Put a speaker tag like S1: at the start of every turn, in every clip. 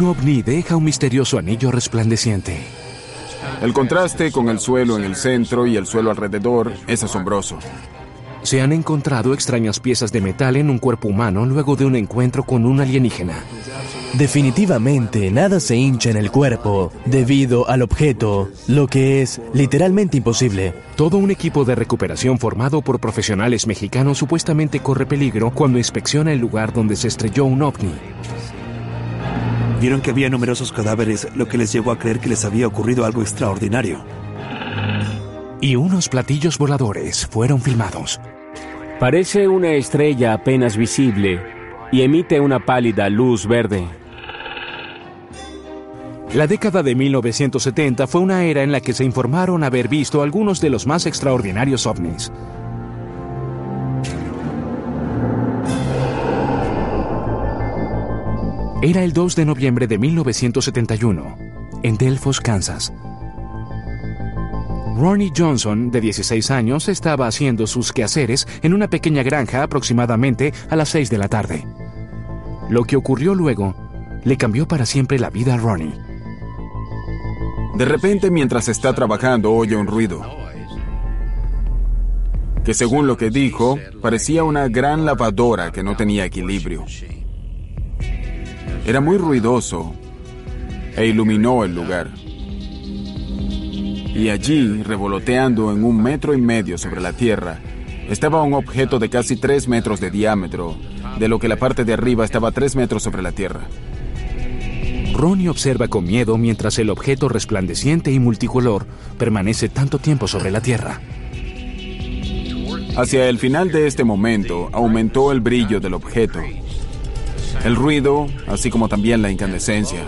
S1: Un ovni deja un misterioso anillo resplandeciente.
S2: El contraste con el suelo en el centro y el suelo alrededor es asombroso.
S1: Se han encontrado extrañas piezas de metal en un cuerpo humano luego de un encuentro con un alienígena.
S3: Definitivamente nada se hincha en el cuerpo debido al objeto, lo que es literalmente imposible.
S1: Todo un equipo de recuperación formado por profesionales mexicanos supuestamente corre peligro cuando inspecciona el lugar donde se estrelló un ovni.
S4: Vieron que había numerosos cadáveres, lo que les llevó a creer que les había ocurrido algo extraordinario.
S1: Y unos platillos voladores fueron filmados.
S5: Parece una estrella apenas visible y emite una pálida luz verde.
S1: La década de 1970 fue una era en la que se informaron haber visto algunos de los más extraordinarios ovnis. Era el 2 de noviembre de 1971, en Delphos, Kansas. Ronnie Johnson, de 16 años, estaba haciendo sus quehaceres en una pequeña granja aproximadamente a las 6 de la tarde. Lo que ocurrió luego le cambió para siempre la vida a Ronnie.
S2: De repente, mientras está trabajando, oye un ruido, que según lo que dijo, parecía una gran lavadora que no tenía equilibrio. Era muy ruidoso e iluminó el lugar. Y allí, revoloteando en 1,5 metros sobre la tierra, estaba un objeto de casi 3 metros de diámetro, de lo que la parte de arriba estaba 3 metros sobre la tierra.
S1: Ronnie observa con miedo mientras el objeto resplandeciente y multicolor permanece tanto tiempo sobre la tierra.
S2: Hacia el final de este momento, aumentó el brillo del objeto, el ruido, así como también la incandescencia.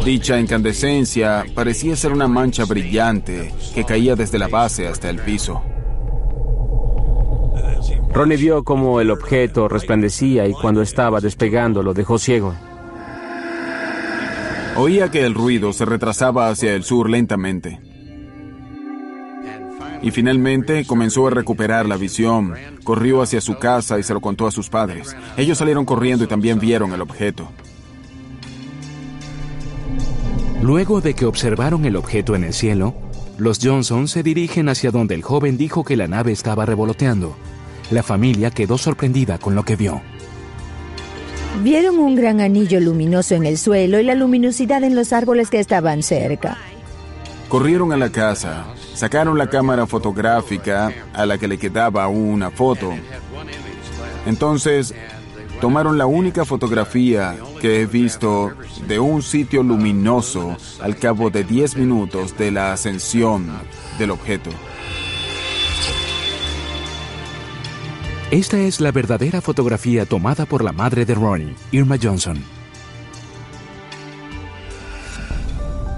S2: Dicha incandescencia parecía ser una mancha brillante que caía desde la base hasta el piso.
S5: Ronnie vio cómo el objeto resplandecía y cuando estaba despegando lo dejó ciego.
S2: Oía que el ruido se retrasaba hacia el sur lentamente. Y finalmente comenzó a recuperar la visión. Corrió hacia su casa y se lo contó a sus padres. Ellos salieron corriendo y también vieron el objeto.
S1: Luego de que observaron el objeto en el cielo, los Johnson se dirigen hacia donde el joven dijo que la nave estaba revoloteando. La familia quedó sorprendida con lo que vio.
S6: Vieron un gran anillo luminoso en el suelo y la luminosidad en los árboles que estaban cerca.
S2: Corrieron a la casa, sacaron la cámara fotográfica a la que le quedaba una foto. Entonces, tomaron la única fotografía que he visto de un sitio luminoso al cabo de 10 minutos de la ascensión del objeto.
S1: Esta es la verdadera fotografía tomada por la madre de Ronnie, Irma Johnson.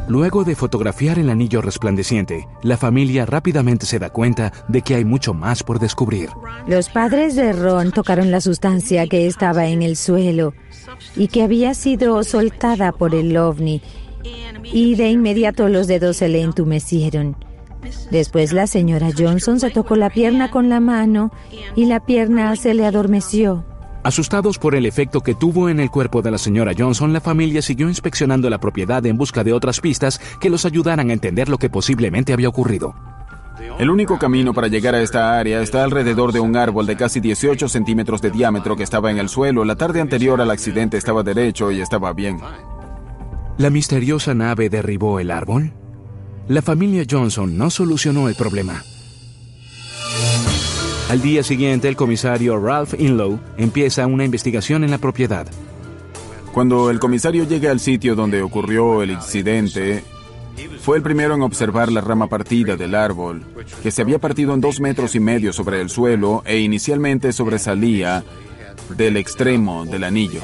S1: Luego de fotografiar el anillo resplandeciente, la familia rápidamente se da cuenta de que hay mucho más por descubrir.
S6: Los padres de Ron tocaron la sustancia que estaba en el suelo y que había sido soltada por el ovni, y de inmediato los dedos se le entumecieron. Después la señora Johnson se tocó la pierna con la mano y la pierna se le adormeció.
S1: Asustados por el efecto que tuvo en el cuerpo de la señora Johnson, la familia siguió inspeccionando la propiedad en busca de otras pistas que los ayudaran a entender lo que posiblemente había ocurrido.
S2: El único camino para llegar a esta área está alrededor de un árbol de casi 18 centímetros de diámetro que estaba en el suelo. La tarde anterior al accidente estaba derecho y estaba bien.
S1: ¿La misteriosa nave derribó el árbol? La familia Johnson no solucionó el problema. Al día siguiente, el comisario Ralph Inlow empieza una investigación en la propiedad.
S2: Cuando el comisario llega al sitio donde ocurrió el incidente, fue el primero en observar la rama partida del árbol, que se había partido en 2,5 metros sobre el suelo e inicialmente sobresalía del extremo del anillo.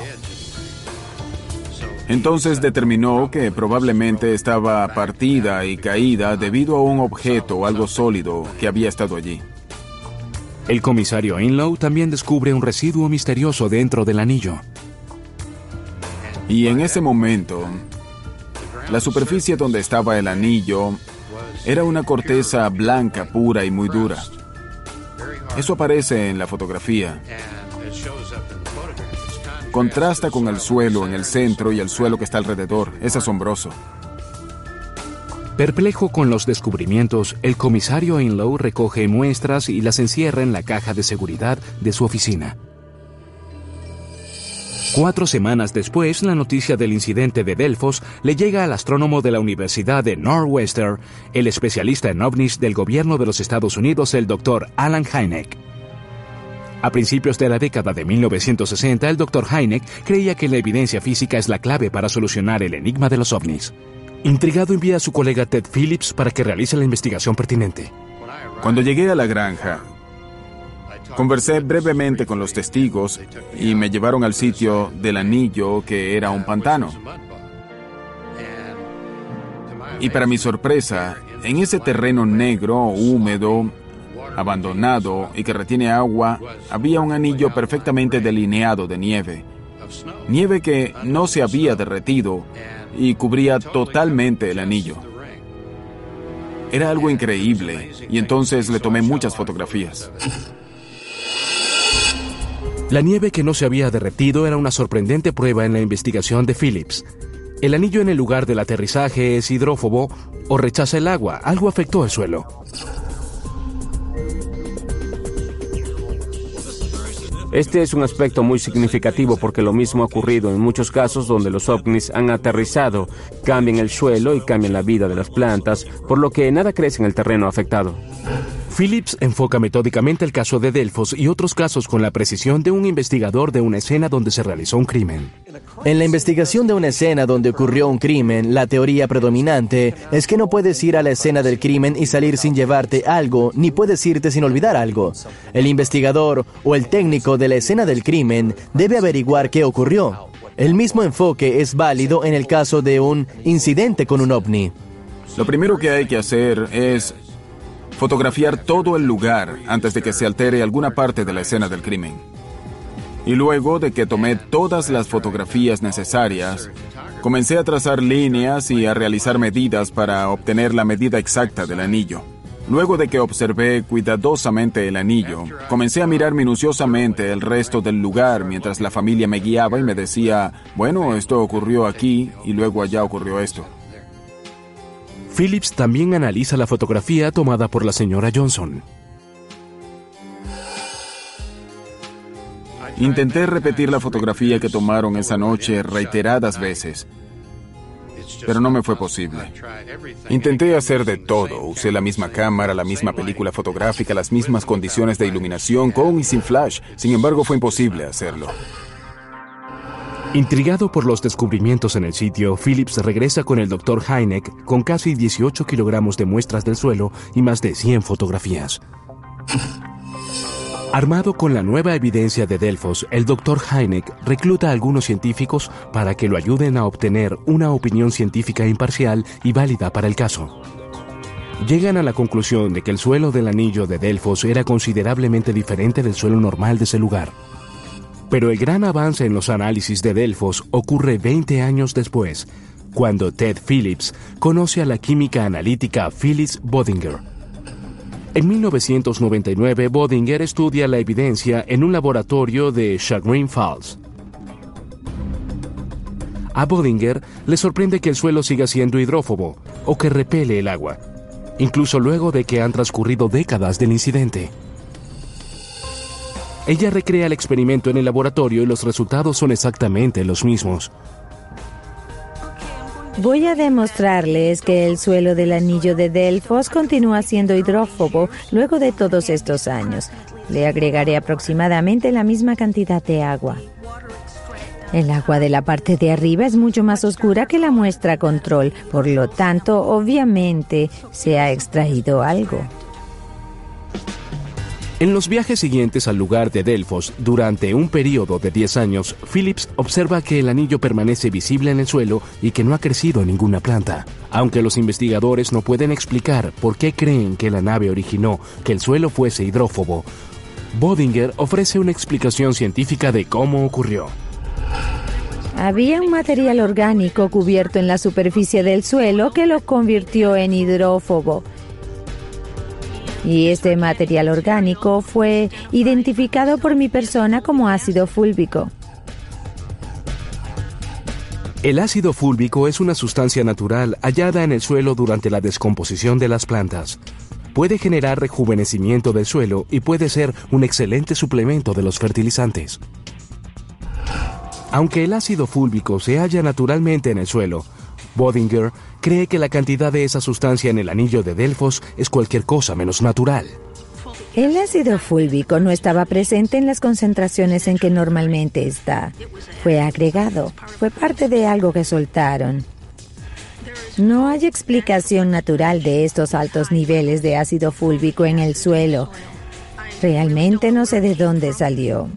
S2: Entonces determinó que probablemente estaba partida y caída debido a un objeto o algo sólido que había estado allí.
S1: El comisario Inlow también descubre un residuo misterioso dentro del anillo.
S2: Y en ese momento, la superficie donde estaba el anillo era una corteza blanca, pura y muy dura. Eso aparece en la fotografía. contrasta con el suelo en el centro y el suelo que está alrededor. Es asombroso.
S1: Perplejo con los descubrimientos, el comisario Inlow recoge muestras y las encierra en la caja de seguridad de su oficina. 4 semanas después, la noticia del incidente de Delfos le llega al astrónomo de la Universidad de Northwestern, el especialista en ovnis del gobierno de los Estados Unidos, el Dr. Allen Hynek. A principios de la década de 1960, el Dr. Hynek creía que la evidencia física es la clave para solucionar el enigma de los ovnis. Intrigado, envía a su colega Ted Phillips para que realice la investigación pertinente.
S2: Cuando llegué a la granja, conversé brevemente con los testigos y me llevaron al sitio del anillo, que era un pantano. Y para mi sorpresa, en ese terreno negro, húmedo, abandonado y que retiene agua, había un anillo perfectamente delineado de nieve. Nieve que no se había derretido y cubría totalmente el anillo. Era algo increíble, y entonces le tomé muchas fotografías.
S1: La nieve que no se había derretido era una sorprendente prueba en la investigación de Phillips. El anillo en el lugar del aterrizaje es hidrófobo o rechaza el agua. Algo afectó el suelo.
S5: Este es un aspecto muy significativo porque lo mismo ha ocurrido en muchos casos donde los ovnis han aterrizado, cambian el suelo y cambian la vida de las plantas, por lo que nada crece en el terreno afectado.
S1: Phillips enfoca metódicamente el caso de Delfos y otros casos con la precisión de un investigador de una escena donde se realizó un crimen.
S3: En la investigación de una escena donde ocurrió un crimen, la teoría predominante es que no puedes ir a la escena del crimen y salir sin llevarte algo, ni puedes irte sin olvidar algo. El investigador o el técnico de la escena del crimen debe averiguar qué ocurrió. El mismo enfoque es válido en el caso de un incidente con un ovni.
S2: Lo primero que hay que hacer es fotografiar todo el lugar antes de que se altere alguna parte de la escena del crimen. Y luego de que tomé todas las fotografías necesarias, comencé a trazar líneas y a realizar medidas para obtener la medida exacta del anillo. Luego de que observé cuidadosamente el anillo, comencé a mirar minuciosamente el resto del lugar mientras la familia me guiaba y me decía, bueno, esto ocurrió aquí y luego allá ocurrió esto.
S1: Phillips también analiza la fotografía tomada por la señora Johnson.
S2: Intenté repetir la fotografía que tomaron esa noche reiteradas veces, pero no me fue posible. Intenté hacer de todo. Usé la misma cámara, la misma película fotográfica, las mismas condiciones de iluminación, con y sin flash. Sin embargo, fue imposible hacerlo.
S1: Intrigado por los descubrimientos en el sitio, Phillips regresa con el Dr. Hynek con casi 18 kilogramos de muestras del suelo y más de 100 fotografías. Armado con la nueva evidencia de Delfos, el Dr. Hynek recluta a algunos científicos para que lo ayuden a obtener una opinión científica imparcial y válida para el caso. Llegan a la conclusión de que el suelo del anillo de Delfos era considerablemente diferente del suelo normal de ese lugar. Pero el gran avance en los análisis de Delfos ocurre 20 años después, cuando Ted Phillips conoce a la química analítica Phyllis Bodinger. En 1999, Bodinger estudia la evidencia en un laboratorio de Chagrin Falls. A Bodinger le sorprende que el suelo siga siendo hidrófobo o que repele el agua, incluso luego de que han transcurrido décadas del incidente. Ella recrea el experimento en el laboratorio y los resultados son exactamente los mismos.
S6: Voy a demostrarles que el suelo del anillo de Delfos continúa siendo hidrófobo luego de todos estos años. Le agregaré aproximadamente la misma cantidad de agua. El agua de la parte de arriba es mucho más oscura que la muestra control, por lo tanto, obviamente, se ha extraído algo.
S1: En los viajes siguientes al lugar de Delfos, durante un periodo de 10 años, Phillips observa que el anillo permanece visible en el suelo y que no ha crecido ninguna planta. Aunque los investigadores no pueden explicar por qué creen que la nave originó que el suelo fuese hidrófobo, Bodinger ofrece una explicación científica de cómo ocurrió.
S6: Había un material orgánico cubierto en la superficie del suelo que lo convirtió en hidrófobo. Y este material orgánico fue identificado por mi persona como ácido fúlvico.
S1: El ácido fúlvico es una sustancia natural hallada en el suelo durante la descomposición de las plantas. Puede generar rejuvenecimiento del suelo y puede ser un excelente suplemento de los fertilizantes. Aunque el ácido fúlvico se halla naturalmente en el suelo, Bödinger cree que la cantidad de esa sustancia en el anillo de Delfos es cualquier cosa menos natural.
S6: El ácido fúlvico no estaba presente en las concentraciones en que normalmente está. Fue agregado, fue parte de algo que soltaron. No hay explicación natural de estos altos niveles de ácido fúlvico en el suelo. Realmente no sé de dónde salió.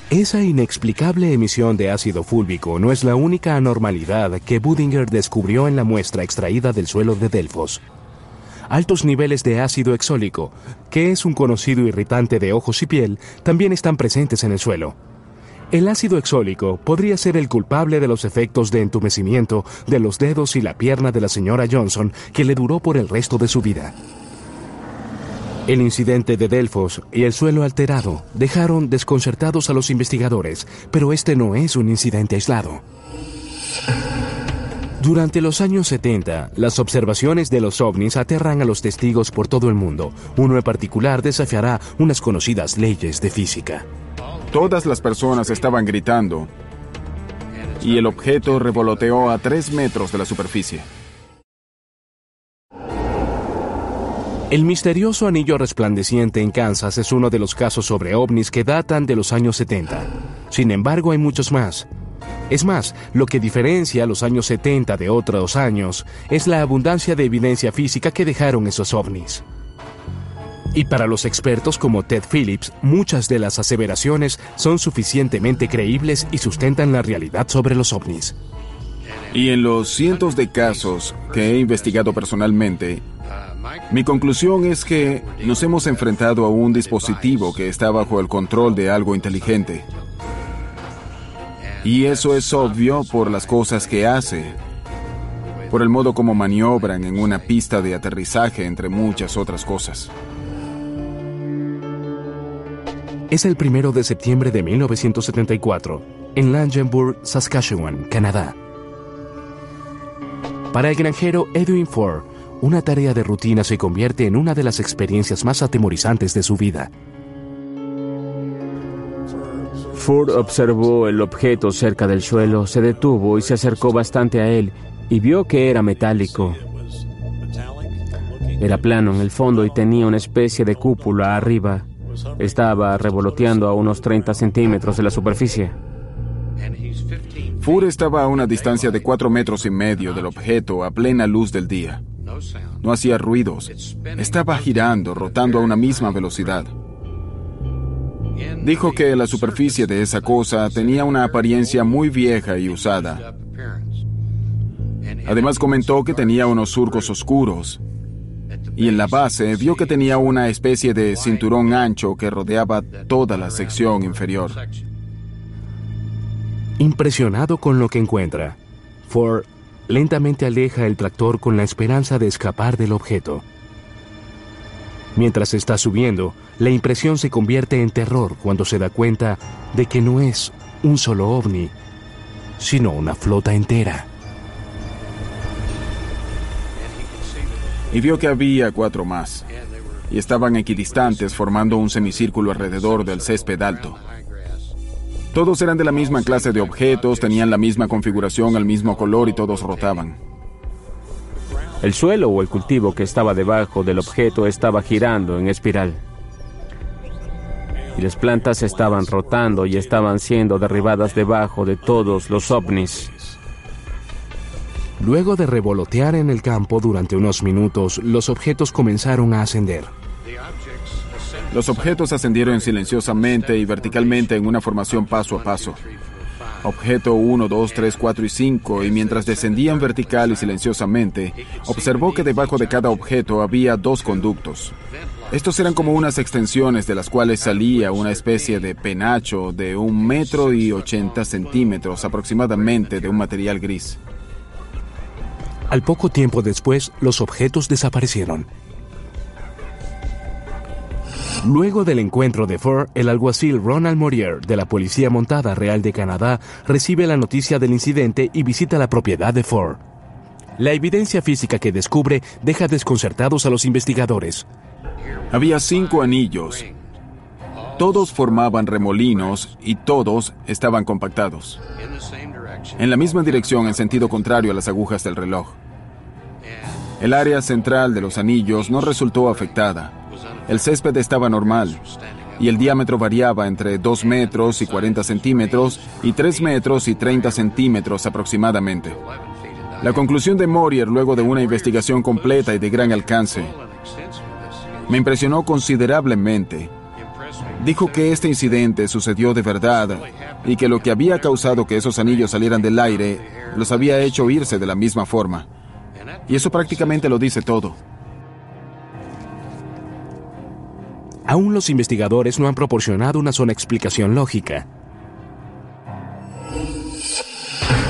S1: Esa inexplicable emisión de ácido fúlvico no es la única anormalidad que Bödinger descubrió en la muestra extraída del suelo de Delfos. Altos niveles de ácido hexólico, que es un conocido irritante de ojos y piel, también están presentes en el suelo. El ácido hexólico podría ser el culpable de los efectos de entumecimiento de los dedos y la pierna de la señora Johnson, que le duró por el resto de su vida. El incidente de Delfos y el suelo alterado dejaron desconcertados a los investigadores, pero este no es un incidente aislado. Durante los años 70, las observaciones de los ovnis aterran a los testigos por todo el mundo. Uno en particular desafiará unas conocidas leyes de física.
S2: Todas las personas estaban gritando y el objeto revoloteó a 3 metros de la superficie.
S1: El misterioso anillo resplandeciente en Kansas es uno de los casos sobre ovnis que datan de los años 70. Sin embargo, hay muchos más. Es más, lo que diferencia los años 70 de otros años es la abundancia de evidencia física que dejaron esos ovnis. Y para los expertos como Ted Phillips, muchas de las aseveraciones son suficientemente creíbles y sustentan la realidad sobre los ovnis.
S2: Y en los cientos de casos que he investigado personalmente, mi conclusión es que nos hemos enfrentado a un dispositivo que está bajo el control de algo inteligente. Y eso es obvio por las cosas que hace, por el modo como maniobran en una pista de aterrizaje, entre muchas otras cosas.
S1: Es el 1 de septiembre de 1974, en Langenburg, Saskatchewan, Canadá. Para el granjero Edwin Ford, una tarea de rutina se convierte en una de las experiencias más atemorizantes de su vida.
S5: Ford observó el objeto cerca del suelo, se detuvo y se acercó bastante a él y vio que era metálico. Era plano en el fondo y tenía una especie de cúpula arriba. Estaba revoloteando a unos 30 centímetros de la superficie.
S2: Ford estaba a una distancia de 4,5 metros del objeto a plena luz del día. No hacía ruidos. Estaba girando, rotando a una misma velocidad. Dijo que la superficie de esa cosa tenía una apariencia muy vieja y usada. Además comentó que tenía unos surcos oscuros. Y en la base vio que tenía una especie de cinturón ancho que rodeaba toda la sección inferior.
S1: Impresionado con lo que encuentra, Ford lentamente aleja el tractor con la esperanza de escapar del objeto. Mientras está subiendo, la impresión se convierte en terror cuando se da cuenta de que no es un solo ovni, sino una flota entera.
S2: Y vio que había 4 más, y estaban equidistantes formando un semicírculo alrededor del césped alto. Todos eran de la misma clase de objetos, tenían la misma configuración, el mismo color y todos rotaban.
S5: El suelo o el cultivo que estaba debajo del objeto estaba girando en espiral. Y las plantas estaban rotando y estaban siendo derribadas debajo de todos los ovnis.
S1: Luego de revolotear en el campo durante unos minutos, los objetos comenzaron a ascender.
S2: Los objetos ascendieron silenciosamente y verticalmente en una formación paso a paso. Objeto 1, 2, 3, 4 y 5, y mientras descendían vertical y silenciosamente, observó que debajo de cada objeto había 2 conductos. Estos eran como unas extensiones de las cuales salía una especie de penacho de 1,80 metros aproximadamente de un material gris.
S1: Al poco tiempo después, los objetos desaparecieron. Luego del encuentro de Ford, el alguacil Ronald Morier de la Policía Montada Real de Canadá recibe la noticia del incidente y visita la propiedad de Ford. La evidencia física que descubre deja desconcertados a los investigadores.
S2: Había 5 anillos. Todos formaban remolinos y todos estaban compactados. En la misma dirección en sentido contrario a las agujas del reloj. El área central de los anillos no resultó afectada. El césped estaba normal y el diámetro variaba entre 2 metros y 40 centímetros y 3 metros y 30 centímetros aproximadamente. La conclusión de Morier, luego de una investigación completa y de gran alcance, me impresionó considerablemente. Dijo que este incidente sucedió de verdad y que lo que había causado que esos anillos salieran del aire los había hecho irse de la misma forma. Y eso prácticamente lo dice todo.
S1: Aún los investigadores no han proporcionado una sola explicación lógica.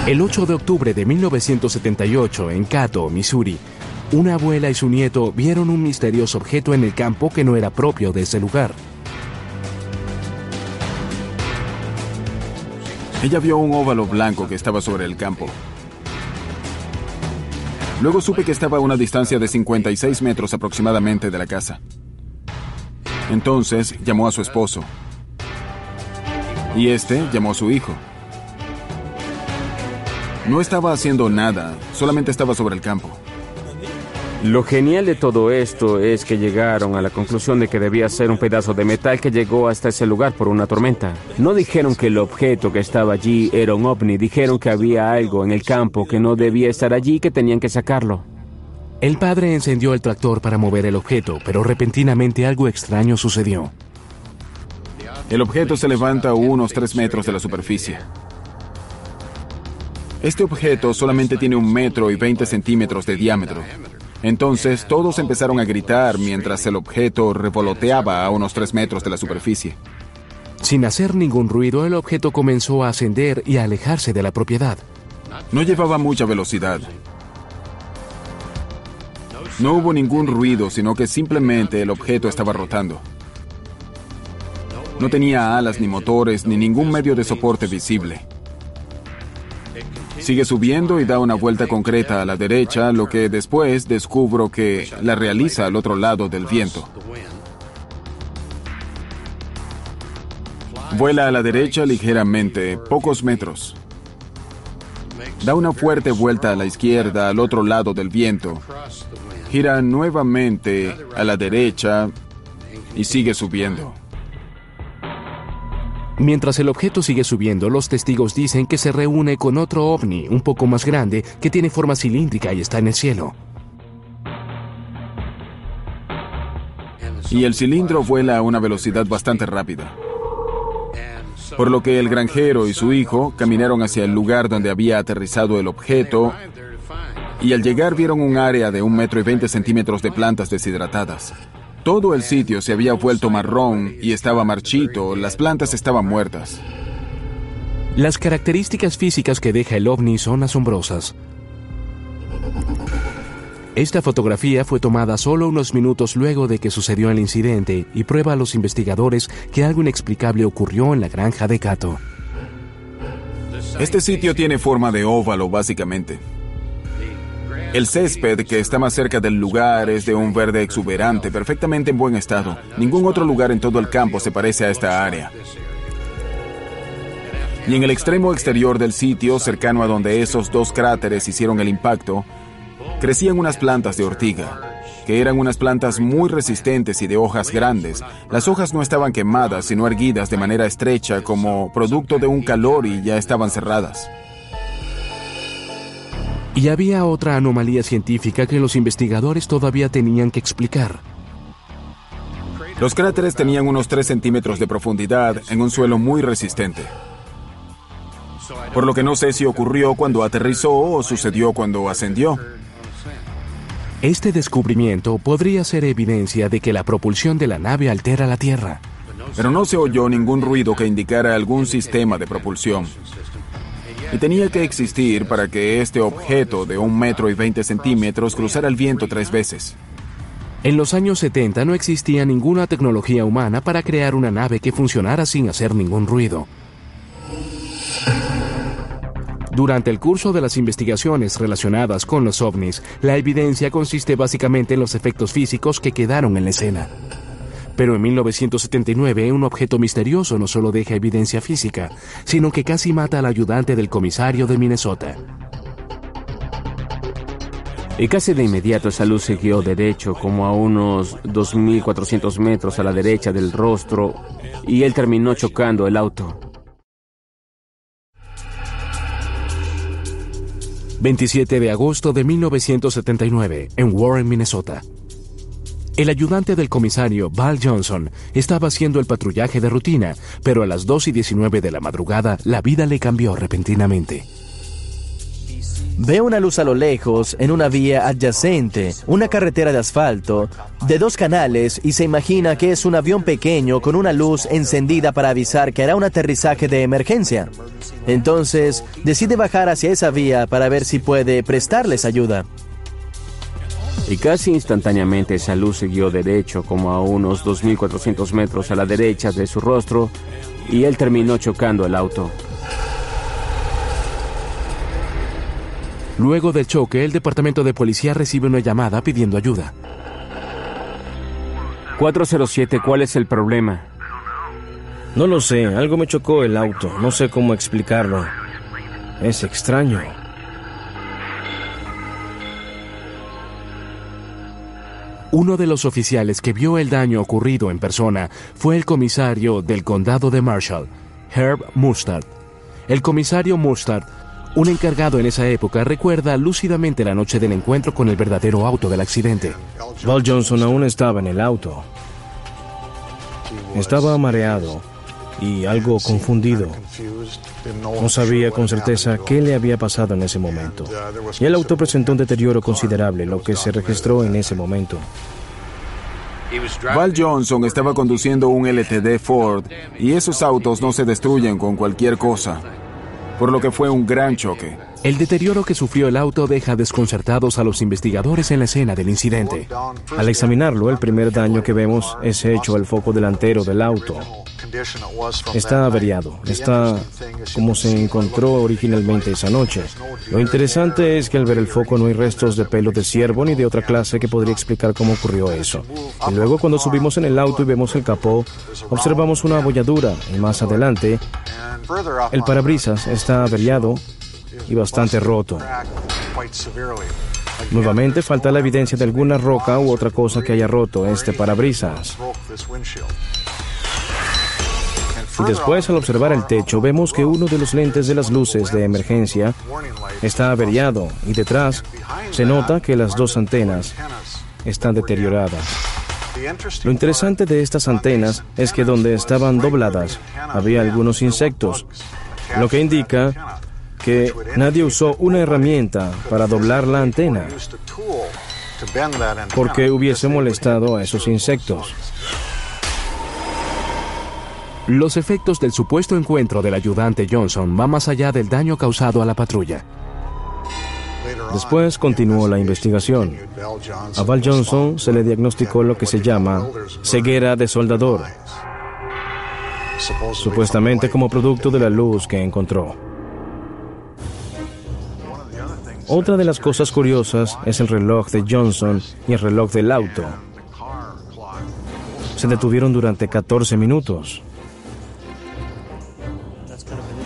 S1: El 8 de octubre de 1978, en Cato, Missouri, una abuela y su nieto vieron un misterioso objeto en el campo que no era propio de ese lugar.
S2: Ella vio un óvalo blanco que estaba sobre el campo. Luego supe que estaba a una distancia de 56 metros aproximadamente de la casa. Entonces llamó a su esposo. Y este llamó a su hijo. No estaba haciendo nada, solamente estaba sobre el campo.
S5: Lo genial de todo esto es que llegaron a la conclusión de que debía ser un pedazo de metal que llegó hasta ese lugar por una tormenta. No dijeron que el objeto que estaba allí era un ovni, dijeron que había algo en el campo que no debía estar allí y que tenían que sacarlo.
S1: El padre encendió el tractor para mover el objeto, pero repentinamente algo extraño sucedió.
S2: El objeto se levanta a unos 3 metros de la superficie. Este objeto solamente tiene 1 metro y 20 centímetros de diámetro. Entonces todos empezaron a gritar mientras el objeto revoloteaba a unos 3 metros de la superficie.
S1: Sin hacer ningún ruido, el objeto comenzó a ascender y a alejarse de la propiedad.
S2: No llevaba mucha velocidad. No hubo ningún ruido, sino que simplemente el objeto estaba rotando. No tenía alas ni motores ni ningún medio de soporte visible. Sigue subiendo y da una vuelta concreta a la derecha, lo que después descubro que la realiza al otro lado del viento. Vuela a la derecha ligeramente, pocos metros. Da una fuerte vuelta a la izquierda al otro lado del viento. Gira nuevamente a la derecha y sigue subiendo.
S1: Mientras el objeto sigue subiendo, los testigos dicen que se reúne con otro ovni un poco más grande que tiene forma cilíndrica y está en el cielo.
S2: Y el cilindro vuela a una velocidad bastante rápida. Por lo que el granjero y su hijo caminaron hacia el lugar donde había aterrizado el objeto y al llegar vieron un área de 1 metro y 20 centímetros de plantas deshidratadas. Todo el sitio se había vuelto marrón y estaba marchito, las plantas estaban muertas.
S1: Las características físicas que deja el ovni son asombrosas. Esta fotografía fue tomada solo unos minutos luego de que sucedió el incidente y prueba a los investigadores que algo inexplicable ocurrió en la granja de Cato.
S2: Este sitio tiene forma de óvalo, básicamente. El césped que está más cerca del lugar es de un verde exuberante, perfectamente en buen estado. Ningún otro lugar en todo el campo se parece a esta área. Y en el extremo exterior del sitio, cercano a donde esos 2 cráteres hicieron el impacto, crecían unas plantas de ortiga, que eran unas plantas muy resistentes y de hojas grandes. Las hojas no estaban quemadas, sino erguidas de manera estrecha como producto de un calor y ya estaban cerradas.
S1: Y había otra anomalía científica que los investigadores todavía tenían que explicar.
S2: Los cráteres tenían unos 3 centímetros de profundidad en un suelo muy resistente. Por lo que no sé si ocurrió cuando aterrizó o sucedió cuando ascendió.
S1: Este descubrimiento podría ser evidencia de que la propulsión de la nave altera la Tierra.
S2: Pero no se oyó ningún ruido que indicara algún sistema de propulsión. Y tenía que existir para que este objeto de 1 metro y 20 centímetros cruzara el viento 3 veces.
S1: En los años 70 no existía ninguna tecnología humana para crear una nave que funcionara sin hacer ningún ruido. Durante el curso de las investigaciones relacionadas con los ovnis, la evidencia consiste básicamente en los efectos físicos que quedaron en la escena. Pero en 1979, un objeto misterioso no solo deja evidencia física, sino que casi mata al ayudante del comisario de Minnesota.
S5: Y casi de inmediato esa luz siguió derecho, como a unos 2.400 metros a la derecha del rostro, y él terminó chocando el auto.
S1: 27 de agosto de 1979, en Warren, Minnesota. El ayudante del comisario, Val Johnson, estaba haciendo el patrullaje de rutina, pero a las 2:19 de la madrugada, la vida le cambió repentinamente.
S3: Ve una luz a lo lejos, en una vía adyacente, una carretera de asfalto, de 2 canales, y se imagina que es un avión pequeño con una luz encendida para avisar que hará un aterrizaje de emergencia. Entonces, decide bajar hacia esa vía para ver si puede prestarles ayuda.
S5: Y casi instantáneamente esa luz siguió derecho, como a unos 2.400 metros a la derecha de su rostro, y él terminó chocando el auto.
S1: Luego del choque, el departamento de policía recibe una llamada pidiendo ayuda.
S5: 407, ¿cuál es el problema?
S7: No lo sé, algo me chocó el auto, no sé cómo explicarlo. Es extraño.
S1: Uno de los oficiales que vio el daño ocurrido en persona fue el comisario del condado de Marshall, Herb Mustard. El comisario Mustard, un encargado en esa época, recuerda lúcidamente la noche del encuentro con el verdadero auto del accidente.
S7: Val Johnson aún estaba en el auto. Estaba mareado y algo confundido. No sabía con certeza qué le había pasado en ese momento. Y el auto presentó un deterioro considerable, lo que se registró en ese momento.
S2: Val Johnson estaba conduciendo un LTD Ford y esos autos no se destruyen con cualquier cosa, por lo que fue un gran choque.
S1: El deterioro que sufrió el auto deja desconcertados a los investigadores en la escena del incidente.
S7: Al examinarlo, el primer daño que vemos es hecho al foco delantero del auto. Está averiado, está como se encontró originalmente esa noche. Lo interesante es que al ver el foco no hay restos de pelo de ciervo ni de otra clase que podría explicar cómo ocurrió eso. Y luego cuando subimos en el auto y vemos el capó, observamos una abolladura y más adelante, el parabrisas está averiado y bastante roto. Nuevamente falta la evidencia de alguna roca u otra cosa que haya roto este parabrisas. Y después, al observar el techo, vemos que uno de los lentes de las luces de emergencia está averiado y detrás se nota que las 2 antenas están deterioradas. Lo interesante de estas antenas es que donde estaban dobladas había algunos insectos, lo que indica que nadie usó una herramienta para doblar la antena, porque hubiese molestado a esos insectos.
S1: Los efectos del supuesto encuentro del ayudante Johnson van más allá del daño causado a la patrulla.
S7: Después continuó la investigación. A Val Johnson se le diagnosticó lo que se llama ceguera de soldador, supuestamente como producto de la luz que encontró. Otra de las cosas curiosas es el reloj de Johnson y el reloj del auto. Se detuvieron durante 14 minutos.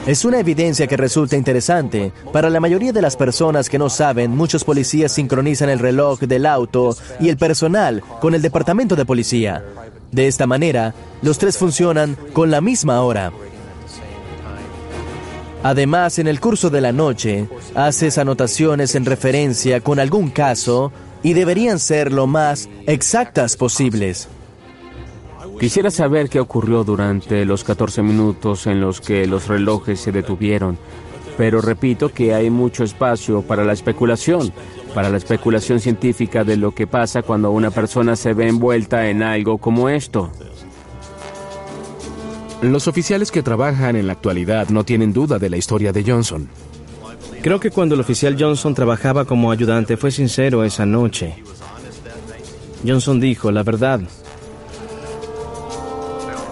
S3: Es una evidencia que resulta interesante. Para la mayoría de las personas que no saben, muchos policías sincronizan el reloj del auto y el personal con el departamento de policía. De esta manera, los 3 funcionan con la misma hora. Además, en el curso de la noche, haces anotaciones en referencia con algún caso y deberían ser lo más exactas posibles.
S5: Quisiera saber qué ocurrió durante los 14 minutos en los que los relojes se detuvieron, pero repito que hay mucho espacio para la especulación científica de lo que pasa cuando una persona se ve envuelta en algo como esto.
S1: Los oficiales que trabajan en la actualidad no tienen duda de la historia de Johnson.
S7: Creo que cuando el oficial Johnson trabajaba como ayudante fue sincero esa noche. Johnson dijo la verdad.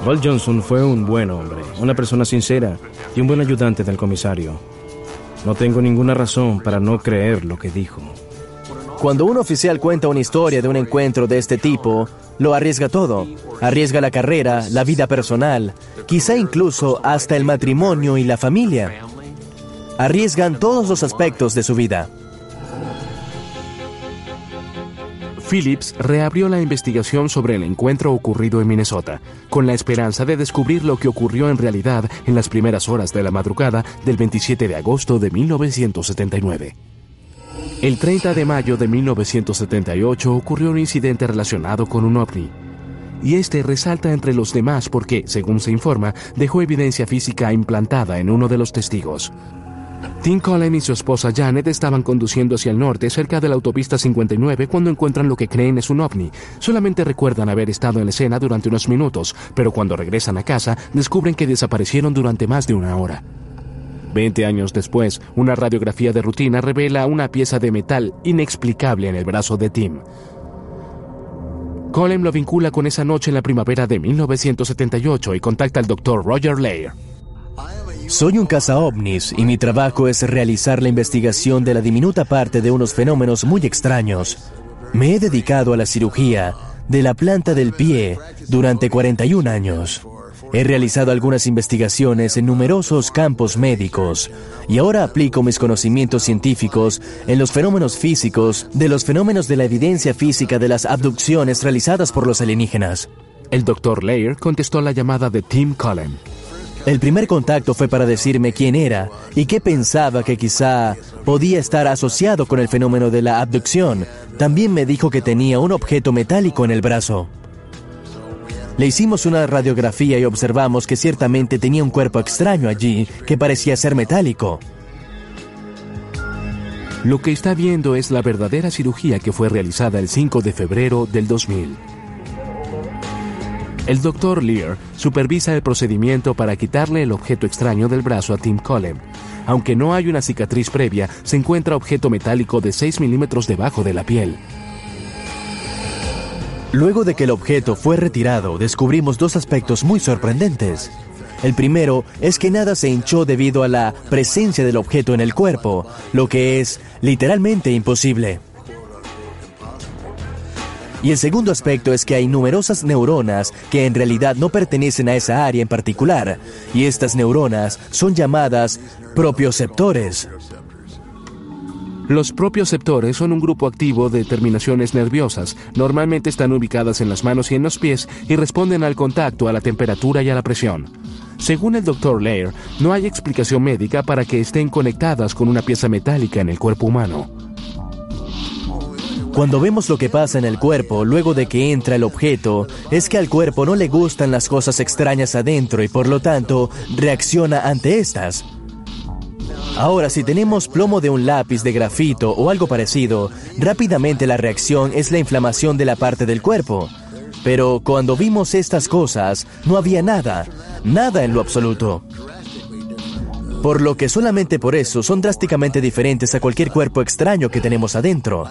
S7: Walt Johnson fue un buen hombre, una persona sincera y un buen ayudante del comisario. No tengo ninguna razón para no creer lo que dijo.
S3: Cuando un oficial cuenta una historia de un encuentro de este tipo, lo arriesga todo. Arriesga la carrera, la vida personal, quizá incluso hasta el matrimonio y la familia. Arriesgan todos los aspectos de su vida.
S1: Phillips reabrió la investigación sobre el encuentro ocurrido en Minnesota, con la esperanza de descubrir lo que ocurrió en realidad en las primeras horas de la madrugada del 27 de agosto de 1979. El 30 de mayo de 1978 ocurrió un incidente relacionado con un ovni. Y este resalta entre los demás porque, según se informa, dejó evidencia física implantada en uno de los testigos. Tim Cullen y su esposa Janet estaban conduciendo hacia el norte cerca de la autopista 59 cuando encuentran lo que creen es un ovni. Solamente recuerdan haber estado en la escena durante unos minutos, pero cuando regresan a casa descubren que desaparecieron durante más de una hora. 20 años después, una radiografía de rutina revela una pieza de metal inexplicable en el brazo de Tim. Cullen lo vincula con esa noche en la primavera de 1978 y contacta al Dr. Roger Leir.
S3: Soy un cazaovnis y mi trabajo es realizar la investigación de la diminuta parte de unos fenómenos muy extraños. Me he dedicado a la cirugía de la planta del pie durante 41 años. He realizado algunas investigaciones en numerosos campos médicos y ahora aplico mis conocimientos científicos en los fenómenos físicos de los fenómenos de la evidencia física de las abducciones realizadas por los alienígenas.
S1: El Dr. Leir contestó la llamada de Tim Cullen.
S3: El primer contacto fue para decirme quién era y qué pensaba que quizá podía estar asociado con el fenómeno de la abducción. También me dijo que tenía un objeto metálico en el brazo. Le hicimos una radiografía y observamos que ciertamente tenía un cuerpo extraño allí que parecía ser metálico.
S1: Lo que está viendo es la verdadera cirugía que fue realizada el 5 de febrero del 2000. El Dr. Leir supervisa el procedimiento para quitarle el objeto extraño del brazo a Tim Cullen. Aunque no hay una cicatriz previa, se encuentra objeto metálico de 6 milímetros debajo de la piel.
S3: Luego de que el objeto fue retirado, descubrimos dos aspectos muy sorprendentes. El primero es que nada se hinchó debido a la presencia del objeto en el cuerpo, lo que es literalmente imposible. Y el segundo aspecto es que hay numerosas neuronas que en realidad no pertenecen a esa área en particular, y estas neuronas son llamadas propioceptores.
S1: Los propioceptores son un grupo activo de terminaciones nerviosas. Normalmente están ubicadas en las manos y en los pies y responden al contacto, a la temperatura y a la presión. Según el Dr. Leir, no hay explicación médica para que estén conectadas con una pieza metálica en el cuerpo humano.
S3: Cuando vemos lo que pasa en el cuerpo luego de que entra el objeto, es que al cuerpo no le gustan las cosas extrañas adentro y por lo tanto reacciona ante estas. Ahora, si tenemos plomo de un lápiz de grafito o algo parecido, rápidamente la reacción es la inflamación de la parte del cuerpo. Pero cuando vimos estas cosas, no había nada en lo absoluto. Por lo que solamente por eso son drásticamente diferentes a cualquier cuerpo extraño que tenemos adentro.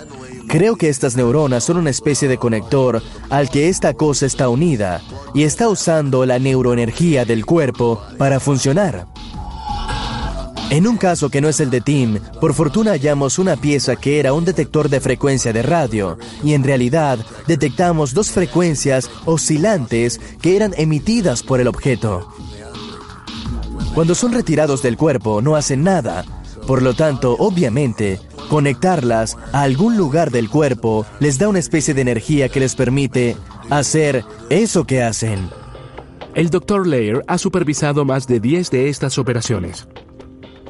S3: Creo que estas neuronas son una especie de conector al que esta cosa está unida y está usando la neuroenergía del cuerpo para funcionar. En un caso que no es el de Tim, por fortuna hallamos una pieza que era un detector de frecuencia de radio y en realidad detectamos dos frecuencias oscilantes que eran emitidas por el objeto. Cuando son retirados del cuerpo no hacen nada, por lo tanto, obviamente, conectarlas a algún lugar del cuerpo les da una especie de energía que les permite hacer eso que hacen.
S1: El Dr. Leir ha supervisado más de 10 de estas operaciones.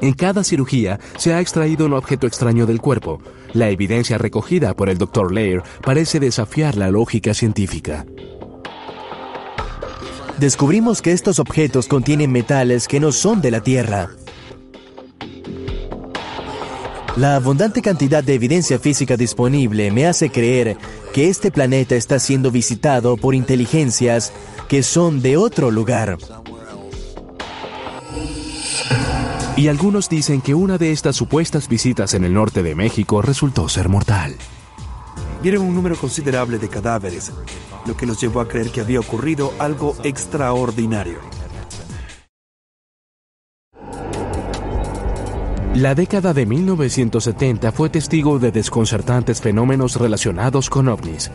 S1: En cada cirugía se ha extraído un objeto extraño del cuerpo. La evidencia recogida por el Dr. Leir parece desafiar la lógica científica.
S3: Descubrimos que estos objetos contienen metales que no son de la Tierra. La abundante cantidad de evidencia física disponible me hace creer que este planeta está siendo visitado por inteligencias que son de otro lugar.
S1: Y algunos dicen que una de estas supuestas visitas en el norte de México resultó ser mortal.
S4: Vieron un número considerable de cadáveres, lo que los llevó a creer que había ocurrido algo extraordinario.
S1: La década de 1970 fue testigo de desconcertantes fenómenos relacionados con ovnis.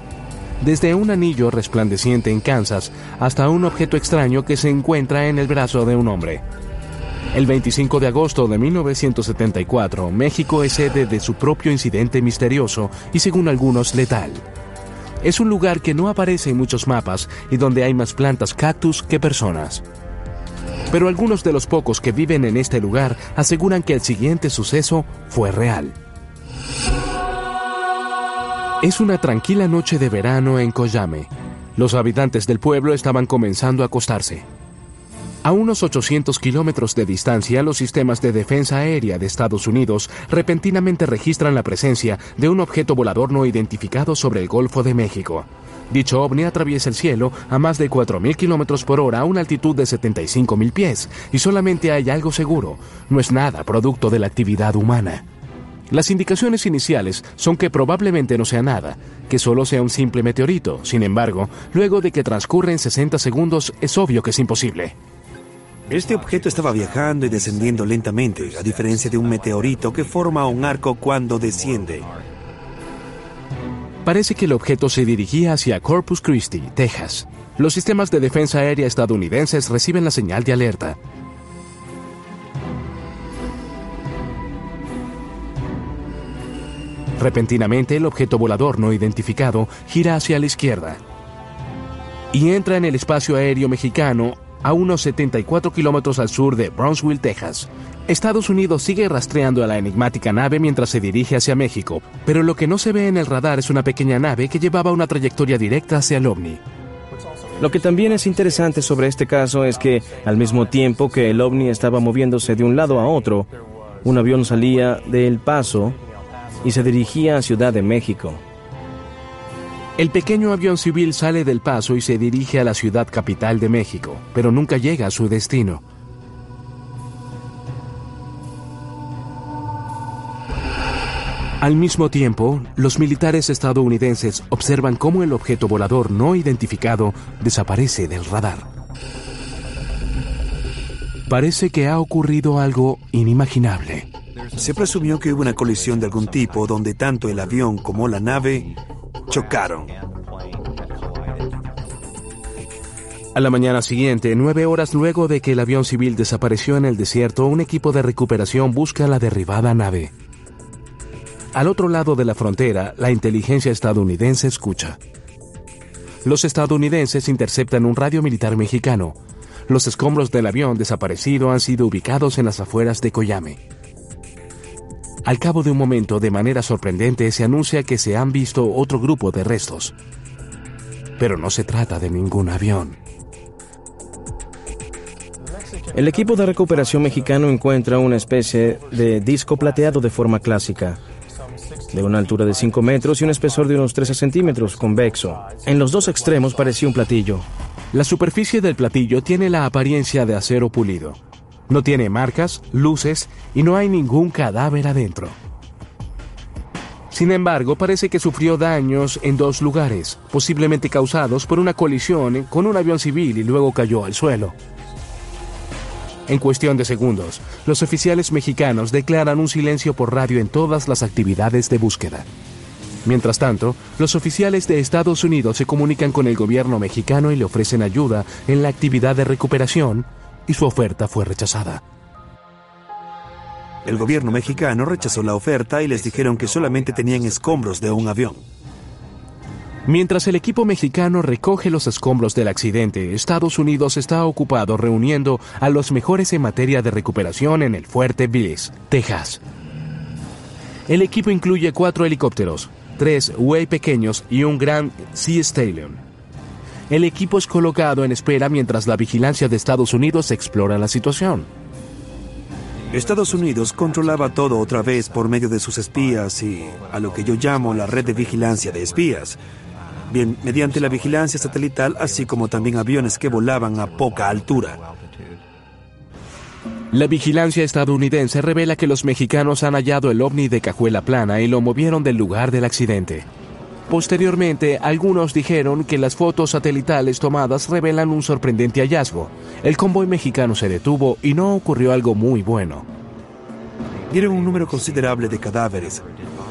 S1: Desde un anillo resplandeciente en Kansas hasta un objeto extraño que se encuentra en el brazo de un hombre. El 25 de agosto de 1974, México es sede de su propio incidente misterioso y, según algunos, letal. Es un lugar que no aparece en muchos mapas y donde hay más plantas cactus que personas. Pero algunos de los pocos que viven en este lugar aseguran que el siguiente suceso fue real. Es una tranquila noche de verano en Coyame. Los habitantes del pueblo estaban comenzando a acostarse. A unos 800 kilómetros de distancia, los sistemas de defensa aérea de Estados Unidos repentinamente registran la presencia de un objeto volador no identificado sobre el Golfo de México. Dicho ovni atraviesa el cielo a más de 4.000 kilómetros por hora a una altitud de 75.000 pies, y solamente hay algo seguro: no es nada producto de la actividad humana. Las indicaciones iniciales son que probablemente no sea nada, que solo sea un simple meteorito. Sin embargo, luego de que transcurren 60 segundos, es obvio que es imposible.
S4: Este objeto estaba viajando y descendiendo lentamente, a diferencia de un meteorito que forma un arco cuando desciende.
S1: Parece que el objeto se dirigía hacia Corpus Christi, Texas. Los sistemas de defensa aérea estadounidenses reciben la señal de alerta. Repentinamente, el objeto volador no identificado gira hacia la izquierda y entra en el espacio aéreo mexicano a unos 74 kilómetros al sur de Brownsville, Texas. Estados Unidos sigue rastreando a la enigmática nave mientras se dirige hacia México, pero lo que no se ve en el radar es una pequeña nave que llevaba una trayectoria directa hacia el ovni.
S7: Lo que también es interesante sobre este caso es que, al mismo tiempo que el ovni estaba moviéndose de un lado a otro, un avión salía de El Paso y se dirigía a Ciudad de México.
S1: El pequeño avión civil sale del Paso y se dirige a la ciudad capital de México, pero nunca llega a su destino. Al mismo tiempo, los militares estadounidenses observan cómo el objeto volador no identificado desaparece del radar. Parece que ha ocurrido algo inimaginable.
S4: Se presumió que hubo una colisión de algún tipo donde tanto el avión como la nave chocaron.
S1: A la mañana siguiente, 9 horas luego de que el avión civil desapareció en el desierto, un equipo de recuperación busca la derribada nave. Al otro lado de la frontera, la inteligencia estadounidense escucha. Los estadounidenses interceptan un radio militar mexicano. Los escombros del avión desaparecido han sido ubicados en las afueras de Coyame. Al cabo de un momento, de manera sorprendente, se anuncia que se han visto otro grupo de restos. Pero no se trata de ningún avión.
S7: El equipo de recuperación mexicano encuentra una especie de disco plateado de forma clásica, de una altura de 5 metros y un espesor de unos 13 centímetros, convexo. En los dos extremos parecía un platillo.
S1: La superficie del platillo tiene la apariencia de acero pulido. No tiene marcas, luces y no hay ningún cadáver adentro. Sin embargo, parece que sufrió daños en 2 lugares, posiblemente causados por una colisión con un avión civil y luego cayó al suelo. En cuestión de segundos, los oficiales mexicanos declaran un silencio por radio en todas las actividades de búsqueda. Mientras tanto, los oficiales de Estados Unidos se comunican con el gobierno mexicano y le ofrecen ayuda en la actividad de recuperación, y su oferta fue rechazada.
S4: El gobierno mexicano rechazó la oferta y les dijeron que solamente tenían escombros de un avión.
S1: Mientras el equipo mexicano recoge los escombros del accidente, Estados Unidos está ocupado reuniendo a los mejores en materia de recuperación en el Fuerte Bliss, Texas. El equipo incluye 4 helicópteros, 3 UAV pequeños y un gran Sea Stallion. El equipo es colocado en espera mientras la vigilancia de Estados Unidos explora la situación.
S4: Estados Unidos controlaba todo otra vez por medio de sus espías y a lo que yo llamo la red de vigilancia de espías. Bien, mediante la vigilancia satelital, así como también aviones que volaban a poca altura.
S1: La vigilancia estadounidense revela que los mexicanos han hallado el ovni de cajuela plana y lo movieron del lugar del accidente. Posteriormente, algunos dijeron que las fotos satelitales tomadas revelan un sorprendente hallazgo. El convoy mexicano se detuvo y no ocurrió algo muy bueno.
S4: Vieron un número considerable de cadáveres,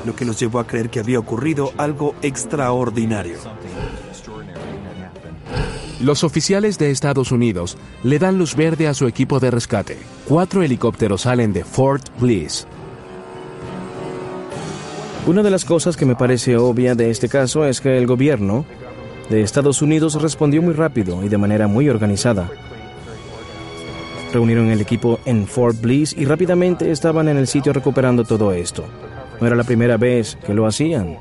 S4: lo que los llevó a creer que había ocurrido algo extraordinario.
S1: Los oficiales de Estados Unidos le dan luz verde a su equipo de rescate. 4 helicópteros salen de Fort Bliss.
S7: Una de las cosas que me parece obvia de este caso es que el gobierno de Estados Unidos respondió muy rápido y de manera muy organizada. Reunieron el equipo en Fort Bliss y rápidamente estaban en el sitio recuperando todo esto. No era la primera vez que lo hacían.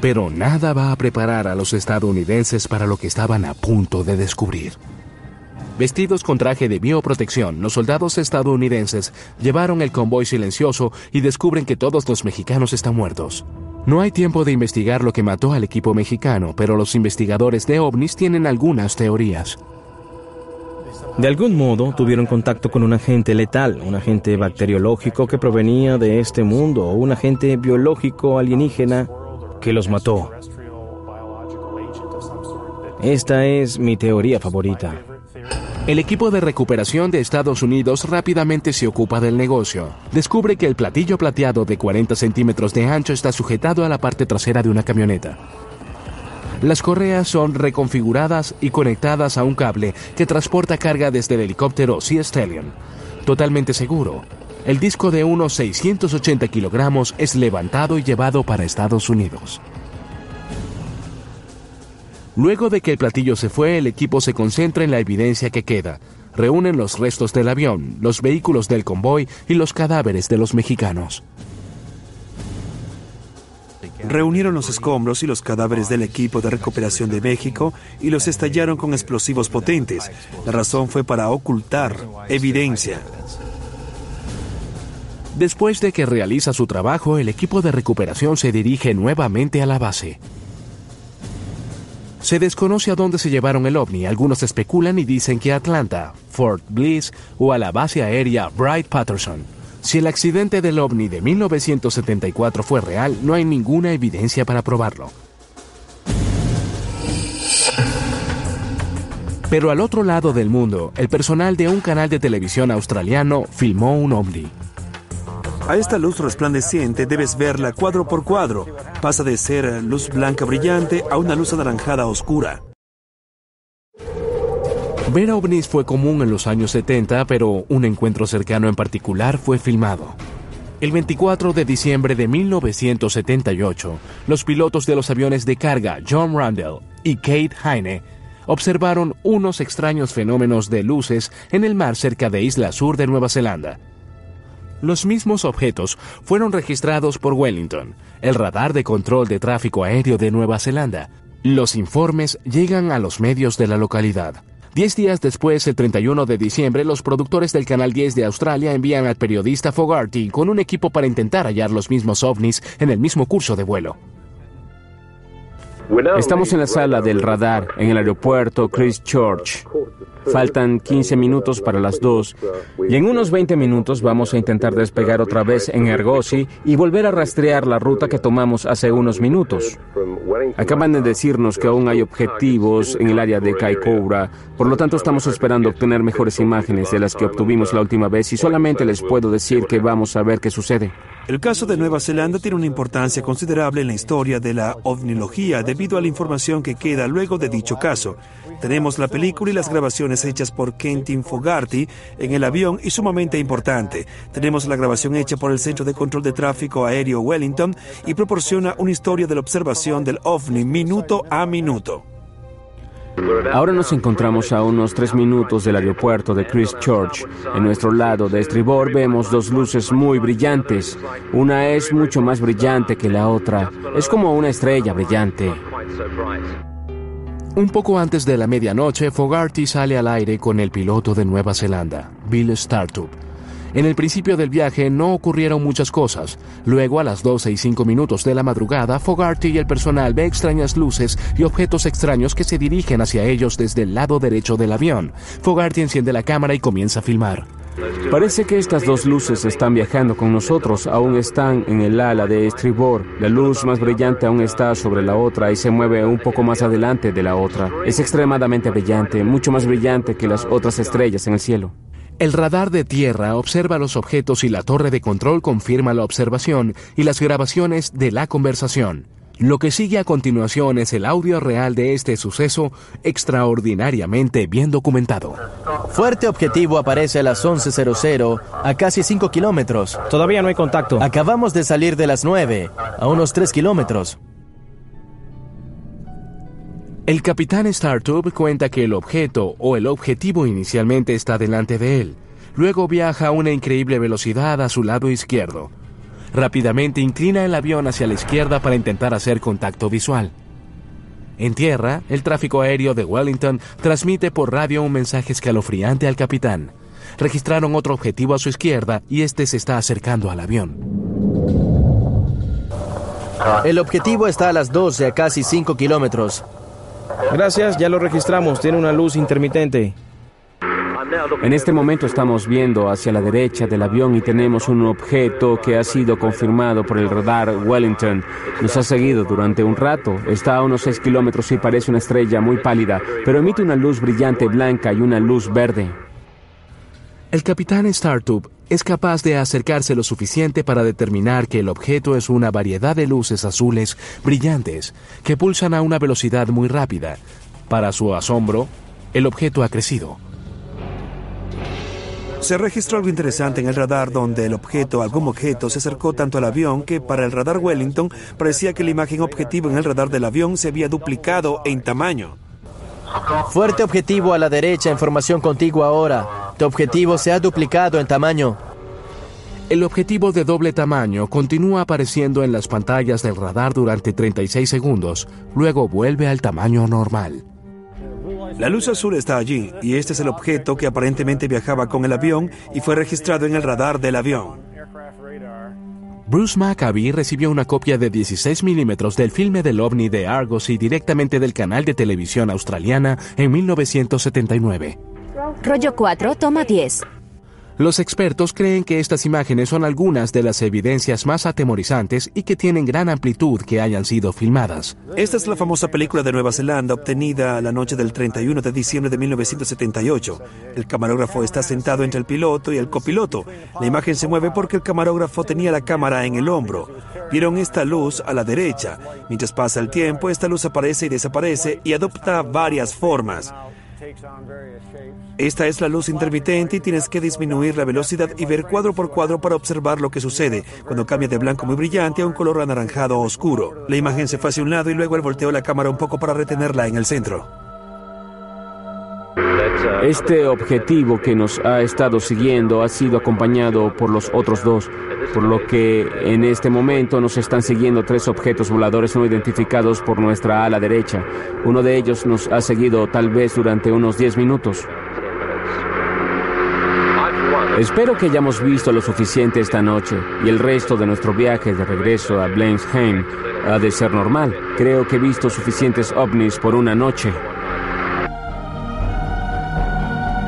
S1: Pero nada va a preparar a los estadounidenses para lo que estaban a punto de descubrir. Vestidos con traje de bioprotección, los soldados estadounidenses llevaron el convoy silencioso y descubren que todos los mexicanos están muertos. No hay tiempo de investigar lo que mató al equipo mexicano, pero los investigadores de ovnis tienen algunas teorías.
S7: De algún modo tuvieron contacto con un agente letal, un agente bacteriológico que provenía de este mundo o un agente biológico alienígena que los mató. Esta es mi teoría favorita.
S1: El equipo de recuperación de Estados Unidos rápidamente se ocupa del negocio. Descubre que el platillo plateado de 40 centímetros de ancho está sujetado a la parte trasera de una camioneta. Las correas son reconfiguradas y conectadas a un cable que transporta carga desde el helicóptero Sea Stallion. Totalmente seguro. El disco de unos 680 kilogramos es levantado y llevado para Estados Unidos. Luego de que el platillo se fue, el equipo se concentra en la evidencia que queda. Reúnen los restos del avión, los vehículos del convoy y los cadáveres de los mexicanos.
S4: Reunieron los escombros y los cadáveres del equipo de recuperación de México y los estallaron con explosivos potentes. La razón fue para ocultar evidencia.
S1: Después de que realiza su trabajo, el equipo de recuperación se dirige nuevamente a la base. Se desconoce a dónde se llevaron el ovni. Algunos especulan y dicen que a Atlanta, Fort Bliss o a la base aérea Wright-Patterson. Si el accidente del ovni de 1974 fue real, no hay ninguna evidencia para probarlo. Pero al otro lado del mundo, el personal de un canal de televisión australiano filmó un ovni.
S4: A esta luz resplandeciente debes verla cuadro por cuadro. Pasa de ser luz blanca brillante a una luz anaranjada oscura.
S1: Ver ovnis fue común en los años 70, pero un encuentro cercano en particular fue filmado. El 24 de diciembre de 1978, los pilotos de los aviones de carga John Randall y Kate Heine observaron unos extraños fenómenos de luces en el mar cerca de Isla Sur de Nueva Zelanda. Los mismos objetos fueron registrados por Wellington, el radar de control de tráfico aéreo de Nueva Zelanda. Los informes llegan a los medios de la localidad. 10 días después, el 31 de diciembre, los productores del Canal 10 de Australia envían al periodista Fogarty con un equipo para intentar hallar los mismos ovnis en el mismo curso de vuelo.
S5: Estamos en la sala del radar en el aeropuerto Christchurch. Faltan 15 minutos para las 2 y en unos 20 minutos vamos a intentar despegar otra vez en Argosy y volver a rastrear la ruta que tomamos hace unos minutos. Acaban de decirnos que aún hay objetivos en el área de Kaikoura, por lo tanto estamos esperando obtener mejores imágenes de las que obtuvimos la última vez y solamente les puedo decir que vamos a ver qué sucede.
S4: El caso de Nueva Zelanda tiene una importancia considerable en la historia de la ovnilogía debido a la información que queda luego de dicho caso. Tenemos la película y las grabaciones hechas por Quentin Fogarty en el avión y sumamente importante. Tenemos la grabación hecha por el Centro de Control de Tráfico Aéreo Wellington y proporciona una historia de la observación del ovni minuto a minuto.
S5: Ahora nos encontramos a unos 3 minutos del aeropuerto de Christchurch. En nuestro lado de estribor vemos 2 luces muy brillantes. Una es mucho más brillante que la otra. Es como una estrella brillante.
S1: Un poco antes de la medianoche, Fogarty sale al aire con el piloto de Nueva Zelanda, Bill Startup. En el principio del viaje no ocurrieron muchas cosas. Luego, a las 12:05 de la madrugada, Fogarty y el personal ve extrañas luces y objetos extraños que se dirigen hacia ellos desde el lado derecho del avión. Fogarty enciende la cámara y comienza a filmar.
S5: Parece que estas dos luces están viajando con nosotros, aún están en el ala de estribor. La luz más brillante aún está sobre la otra y se mueve un poco más adelante de la otra. Es extremadamente brillante, mucho más brillante que las otras estrellas en el cielo.
S1: El radar de tierra observa los objetos y la torre de control confirma la observación y las grabaciones de la conversación. Lo que sigue a continuación es el audio real de este suceso extraordinariamente bien documentado.
S3: Fuerte objetivo aparece a las 11:00 a casi 5 kilómetros.
S7: Todavía no hay contacto.
S3: Acabamos de salir de las 9 a unos 3 kilómetros.
S1: El capitán Startub cuenta que el objeto o el objetivo inicialmente está delante de él. Luego viaja a una increíble velocidad a su lado izquierdo. Rápidamente inclina el avión hacia la izquierda para intentar hacer contacto visual. En tierra, el tráfico aéreo de Wellington transmite por radio un mensaje escalofriante al capitán. Registraron otro objetivo a su izquierda y este se está acercando al avión.
S3: El objetivo está a las 12 a casi 5 kilómetros.
S7: Gracias, ya lo registramos. Tiene una luz intermitente.
S5: En este momento estamos viendo hacia la derecha del avión y tenemos un objeto que ha sido confirmado por el radar Wellington. Nos ha seguido durante un rato. Está a unos 6 kilómetros y parece una estrella muy pálida, pero emite una luz brillante blanca y una luz verde.
S1: El capitán Startub es capaz de acercarse lo suficiente para determinar que el objeto es una variedad de luces azules brillantes que pulsan a una velocidad muy rápida. Para su asombro, el objeto ha crecido.
S4: Se registró algo interesante en el radar donde algún objeto se acercó tanto al avión que para el radar Wellington parecía que la imagen objetivo en el radar del avión se había duplicado en tamaño.
S3: Fuerte objetivo a la derecha, información contigua ahora. Tu objetivo se ha duplicado en tamaño.
S1: El objetivo de doble tamaño continúa apareciendo en las pantallas del radar durante 36 segundos, luego vuelve al tamaño normal.
S4: La luz azul está allí, y este es el objeto que aparentemente viajaba con el avión y fue registrado en el radar del avión.
S1: Bruce Maccabee recibió una copia de 16 milímetros del filme del ovni de Argosy directamente del canal de televisión australiana en 1979.
S8: Rollo 4, toma 10.
S1: Los expertos creen que estas imágenes son algunas de las evidencias más atemorizantes y que tienen gran amplitud que hayan sido filmadas.
S4: Esta es la famosa película de Nueva Zelanda obtenida la noche del 31 de diciembre de 1978. El camarógrafo está sentado entre el piloto y el copiloto. La imagen se mueve porque el camarógrafo tenía la cámara en el hombro. Vieron esta luz a la derecha. Mientras pasa el tiempo, esta luz aparece y desaparece y adopta varias formas. Esta es la luz intermitente y tienes que disminuir la velocidad y ver cuadro por cuadro para observar lo que sucede cuando cambia de blanco muy brillante a un color anaranjado oscuro. La imagen se fue hacia un lado y luego él volteó la cámara un poco para retenerla en el centro.
S5: Este objetivo que nos ha estado siguiendo ha sido acompañado por los otros dos, por lo que en este momento nos están siguiendo 3 objetos voladores no identificados por nuestra ala derecha. Uno de ellos nos ha seguido tal vez durante unos 10 minutos. Espero que hayamos visto lo suficiente esta noche y el resto de nuestro viaje de regreso a Blenheim ha de ser normal. Creo que he visto suficientes ovnis por una noche.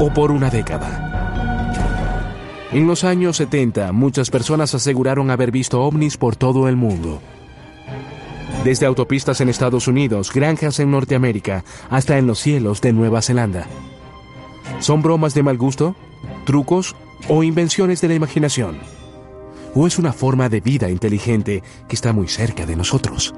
S1: O por una década. En los años 70, muchas personas aseguraron haber visto ovnis por todo el mundo. Desde autopistas en Estados Unidos, granjas en Norteamérica, hasta en los cielos de Nueva Zelanda. ¿Son bromas de mal gusto? ¿Trucos? ¿O invenciones de la imaginación? ¿O es una forma de vida inteligente que está muy cerca de nosotros?